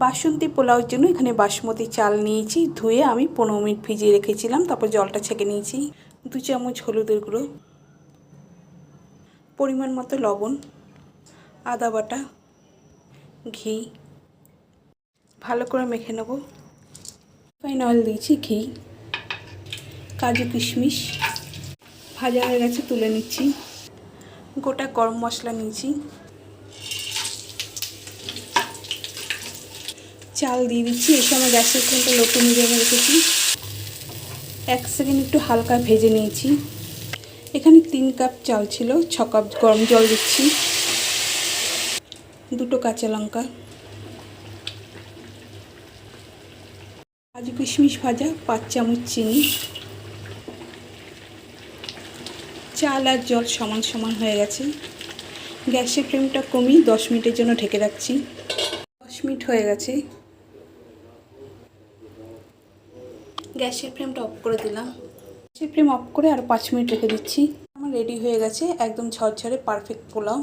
বাসন্তী পোলাওর জন্য এখানে বাসমতি চাল নিয়েছি, ধুয়ে আমি 15 মিনিট ভিজিয়ে রেখেছিলাম, তারপর জলটা ছেঁকে নিয়েছি। 2 চামচ হলুদের গুঁড়ো, পরিমাণ মতো লবণ, আদা বাটা, ঘি, ভালো করে মেখে নেব। রিফাইন অয়েল দিয়েছি, ঘি, কাজু কিশমিশ ভাজা হয়ে গেছে, তুলে নিচ্ছি। গোটা গরম মশলা নিয়েছি, চাল দিয়ে দিচ্ছি। এই সময় গ্যাসের ফ্লেমটা লো টু মিডিয়ামে রেখেছি। 1 সেকেন্ড একটু হালকা ভেজে নিয়েছি। এখানে 3 কাপ চাল ছিল, 6 কাপ গরম জল দিচ্ছি। 2টো কাঁচা লঙ্কা, কাজু কিশমিশ ভাজা, 5 চামচ চিনি। চাল আর জল সমান সমান হয়ে গেছে। গ্যাসের ফ্লেমটা কমিয়ে 10 মিনিটের জন্য ঢেকে রাখছি। 10 মিনিট হয়ে গেছে, গ্যাসের ফ্লেমটা অফ করে দিলাম। গ্যাসের ফ্লেম অফ করে আর 5 মিনিট রেখে দিচ্ছি। আমার রেডি হয়ে গেছে একদম ঝরঝরে পারফেক্ট পোলাও।